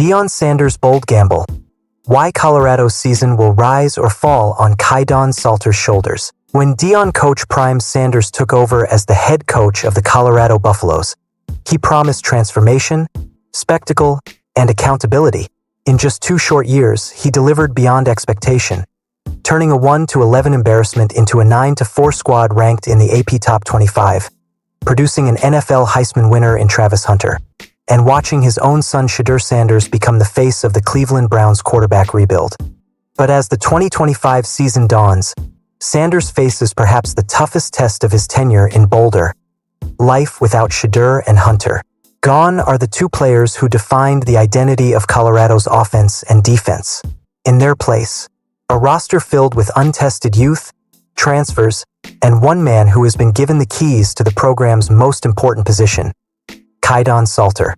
Deion Sanders' bold gamble. Why Colorado's season will rise or fall on Kaidon Salter's shoulders. When Deion coach Prime Sanders took over as the head coach of the Colorado Buffaloes, he promised transformation, spectacle, and accountability. In just 2 short years, he delivered beyond expectation, turning a 1-11 embarrassment into a 9-4 squad ranked in the AP Top 25, producing an NFL Heisman winner in Travis Hunter, and watching his own son Shedeur Sanders become the face of the Cleveland Browns quarterback rebuild. But as the 2025 season dawns, Sanders faces perhaps the toughest test of his tenure in Boulder: life without Shedeur and Hunter. Gone are the 2 players who defined the identity of Colorado's offense and defense. In their place, a roster filled with untested youth, transfers, and one man who has been given the keys to the program's most important position: Kaidon Salter.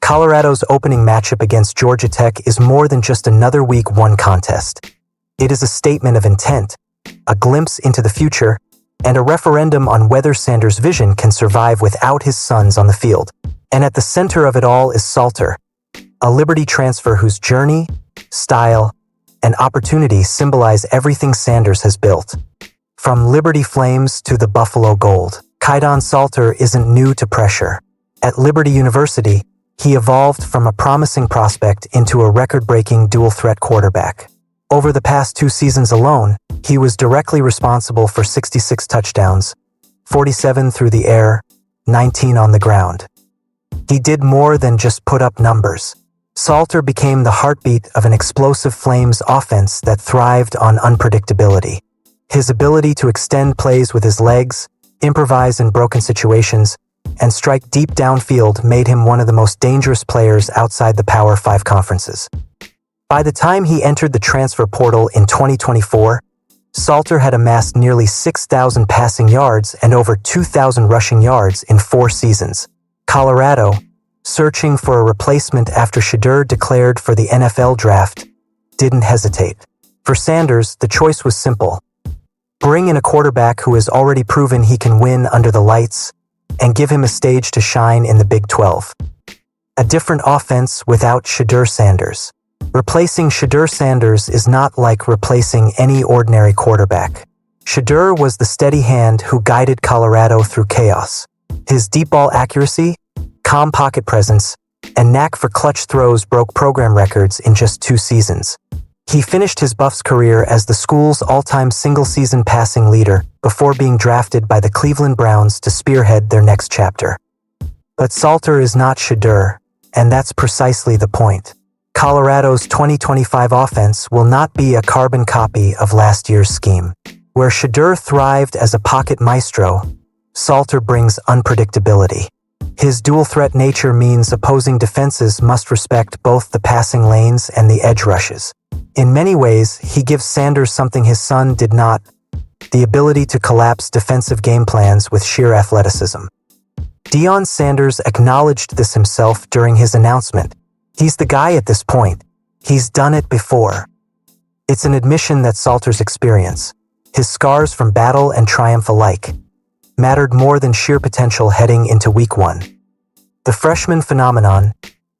Colorado's opening matchup against Georgia Tech is more than just another Week 1 contest. It is a statement of intent, a glimpse into the future, and a referendum on whether Sanders' vision can survive without his sons on the field. And at the center of it all is Salter, a Liberty transfer whose journey, style, and opportunity symbolize everything Sanders has built. From Liberty Flames to the Buffalo Gold, Kaidon Salter isn't new to pressure. At Liberty University, he evolved from a promising prospect into a record-breaking dual-threat quarterback. Over the past 2 seasons alone, he was directly responsible for 66 touchdowns, 47 through the air, 19 on the ground. He did more than just put up numbers. Salter became the heartbeat of an explosive Flames offense that thrived on unpredictability. His ability to extend plays with his legs, improvise in broken situations, and strike deep downfield made him one of the most dangerous players outside the Power 5 conferences. By the time he entered the transfer portal in 2024, Salter had amassed nearly 6,000 passing yards and over 2,000 rushing yards in 4 seasons. Colorado, searching for a replacement after Shedeur declared for the NFL draft, didn't hesitate. For Sanders, the choice was simple: bring in a quarterback who has already proven he can win under the lights, and give him a stage to shine in the Big 12. A different offense without Shedeur Sanders. Replacing Shedeur Sanders is not like replacing any ordinary quarterback. Shedeur was the steady hand who guided Colorado through chaos. His deep ball accuracy, calm pocket presence, and knack for clutch throws broke program records in just 2 seasons. He finished his Buffs career as the school's all-time single-season passing leader before being drafted by the Cleveland Browns to spearhead their next chapter. But Salter is not Shedeur, and that's precisely the point. Colorado's 2025 offense will not be a carbon copy of last year's scheme. Where Shedeur thrived as a pocket maestro, Salter brings unpredictability. His dual-threat nature means opposing defenses must respect both the passing lanes and the edge rushes. In many ways, he gives Sanders something his son did not: the ability to collapse defensive game plans with sheer athleticism. Deion Sanders acknowledged this himself during his announcement. He's the guy at this point. He's done it before. It's an admission that Salter's experience, his scars from battle and triumph alike, mattered more than sheer potential heading into Week 1. The freshman phenomenon,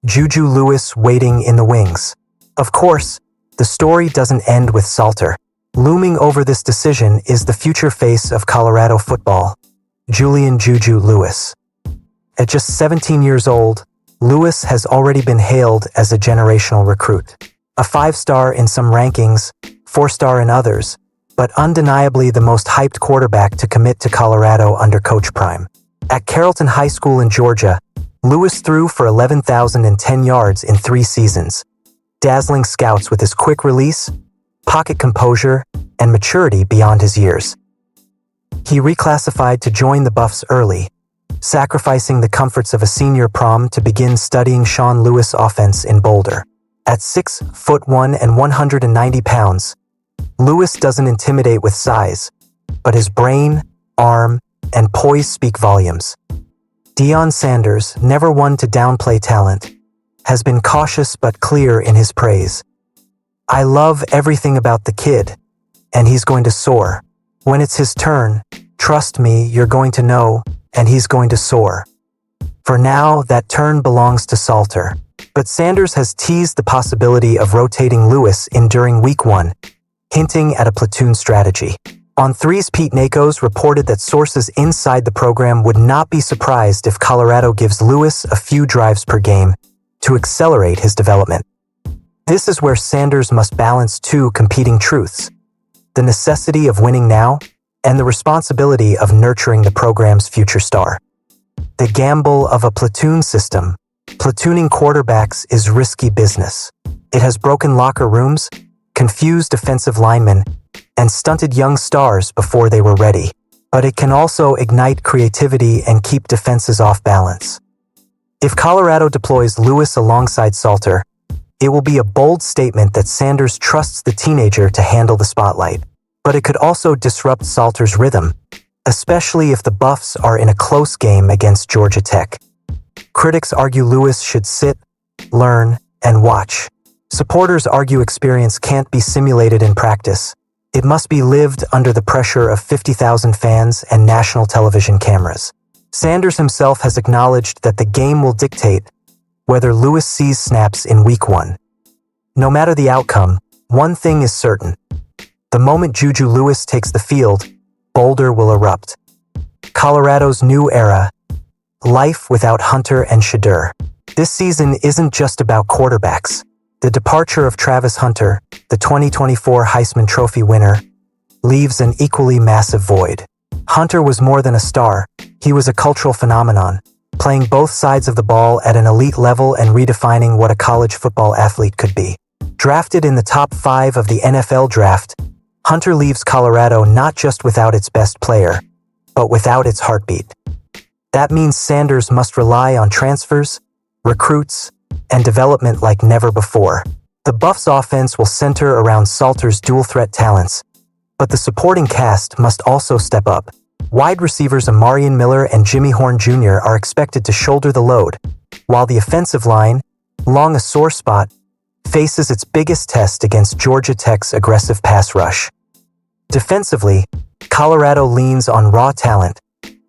Juju Lewis waiting in the wings. Of course, the story doesn't end with Salter. Looming over this decision is the future face of Colorado football, Julian "Juju" Lewis. At just 17 years old, Lewis has already been hailed as a generational recruit. A 5-star in some rankings, 4-star in others, but undeniably the most hyped quarterback to commit to Colorado under Coach Prime. At Carrollton High School in Georgia, Lewis threw for 11,010 yards in 3 seasons, dazzling scouts with his quick release, pocket composure, and maturity beyond his years. He reclassified to join the Buffs early, sacrificing the comforts of a senior prom to begin studying Sean Lewis' offense in Boulder. At 6'1" and 190 pounds, Lewis doesn't intimidate with size, but his brain, arm, and poise speak volumes. Deion Sanders, never one to downplay talent, has been cautious but clear in his praise. "I love everything about the kid, and he's going to soar. When it's his turn, trust me, you're going to know, and he's going to soar." For now, that turn belongs to Salter, But Sanders has teased the possibility of rotating Lewis in during Week 1, hinting at a platoon strategy. On 3's Pete Nakos reported that sources inside the program would not be surprised if Colorado gives Lewis a few drives per game to accelerate his development. This is where Sanders must balance two competing truths: the necessity of winning now and the responsibility of nurturing the program's future star. The gamble of a platoon system. Platooning quarterbacks is risky business. It has broken locker rooms, confused defensive linemen, and stunted young stars before they were ready. But it can also ignite creativity and keep defenses off balance. If Colorado deploys Lewis alongside Salter, it will be a bold statement that Sanders trusts the teenager to handle the spotlight. But it could also disrupt Salter's rhythm, especially if the Buffs are in a close game against Georgia Tech. Critics argue Lewis should sit, learn, and watch. Supporters argue experience can't be simulated in practice. It must be lived under the pressure of 50,000 fans and national television cameras. Sanders himself has acknowledged that the game will dictate whether Lewis sees snaps in Week 1. No matter the outcome, one thing is certain. The moment Juju Lewis takes the field, Boulder will erupt. Colorado's new era. Life without Hunter and Shedeur. This season isn't just about quarterbacks. The departure of Travis Hunter, the 2024 Heisman Trophy winner, leaves an equally massive void. Hunter was more than a star. He was a cultural phenomenon, playing both sides of the ball at an elite level and redefining what a college football athlete could be. Drafted in the top 5 of the NFL draft, Hunter leaves Colorado not just without its best player, but without its heartbeat. That means Sanders must rely on transfers, recruits, and development like never before. The Buffs' offense will center around Salter's dual-threat talents, but the supporting cast must also step up. Wide receivers Amarian Miller and Jimmy Horn Jr. are expected to shoulder the load, while the offensive line, long a sore spot, faces its biggest test against Georgia Tech's aggressive pass rush. Defensively, Colorado leans on raw talent,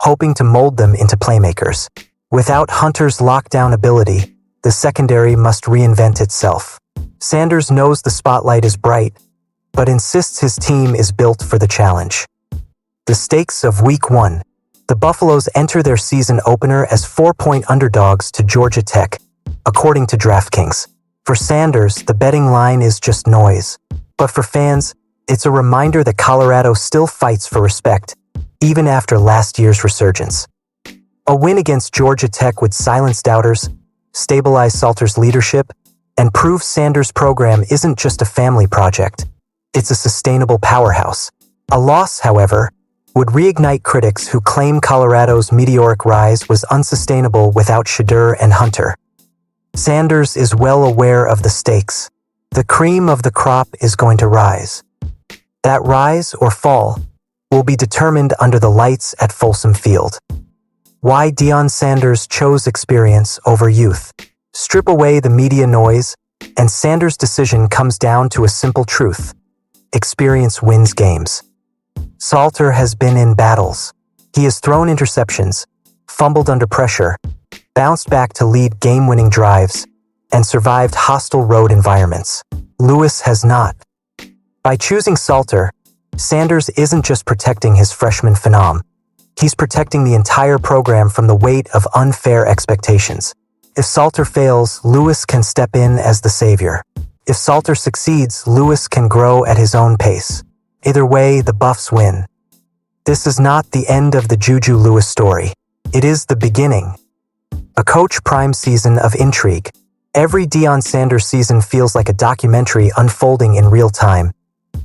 hoping to mold them into playmakers. Without Hunter's lockdown ability, the secondary must reinvent itself. Sanders knows the spotlight is bright, but insists his team is built for the challenge. The stakes of Week 1. The Buffaloes enter their season opener as 4-point underdogs to Georgia Tech, according to DraftKings. For Sanders, the betting line is just noise. But for fans, it's a reminder that Colorado still fights for respect, even after last year's resurgence. A win against Georgia Tech would silence doubters, stabilize Salter's leadership, and prove Sanders' program isn't just a family project. It's a sustainable powerhouse. A loss, however, would reignite critics who claim Colorado's meteoric rise was unsustainable without Shedeur and Hunter. Sanders is well aware of the stakes. The cream of the crop is going to rise. That rise or fall will be determined under the lights at Folsom Field. Why Deion Sanders chose experience over youth. Strip away the media noise, and Sanders' decision comes down to a simple truth. Experience wins games. Salter has been in battles. He has thrown interceptions, fumbled under pressure, bounced back to lead game-winning drives, and survived hostile road environments. Lewis has not. By choosing Salter, Sanders isn't just protecting his freshman phenom. He's protecting the entire program from the weight of unfair expectations. If Salter fails, Lewis can step in as the savior. If Salter succeeds, Lewis can grow at his own pace. Either way, the Buffs win. This is not the end of the Juju Lewis story. It is the beginning. A Coach Prime season of intrigue. Every Deion Sanders season feels like a documentary unfolding in real time,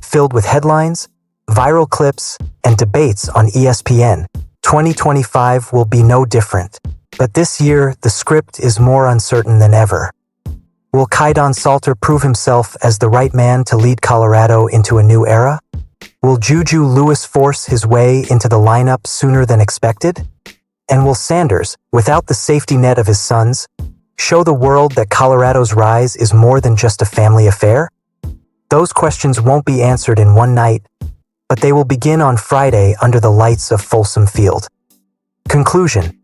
filled with headlines, viral clips, and debates on ESPN. 2025 will be no different. But this year, the script is more uncertain than ever. Will Kaidon Salter prove himself as the right man to lead Colorado into a new era? Will Juju Lewis force his way into the lineup sooner than expected? And will Sanders, without the safety net of his sons, show the world that Colorado's rise is more than just a family affair? Those questions won't be answered in one night, but they will begin on Friday under the lights of Folsom Field. Conclusion.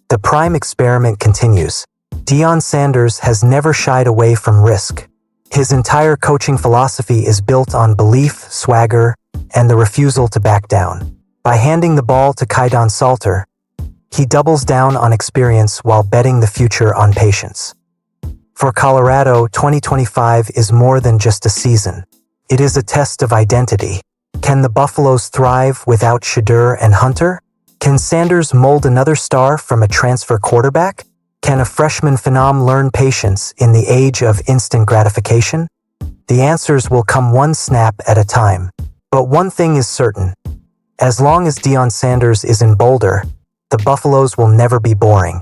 The Prime experiment continues. Deion Sanders has never shied away from risk. His entire coaching philosophy is built on belief, swagger, and the refusal to back down. By handing the ball to Kaidon Salter, he doubles down on experience while betting the future on patience. For Colorado, 2025 is more than just a season. It is a test of identity. Can the Buffaloes thrive without Shedeur and Hunter? Can Sanders mold another star from a transfer quarterback? Can a freshman phenom learn patience in the age of instant gratification? The answers will come one snap at a time. But one thing is certain. As long as Deion Sanders is in Boulder, the Buffaloes will never be boring.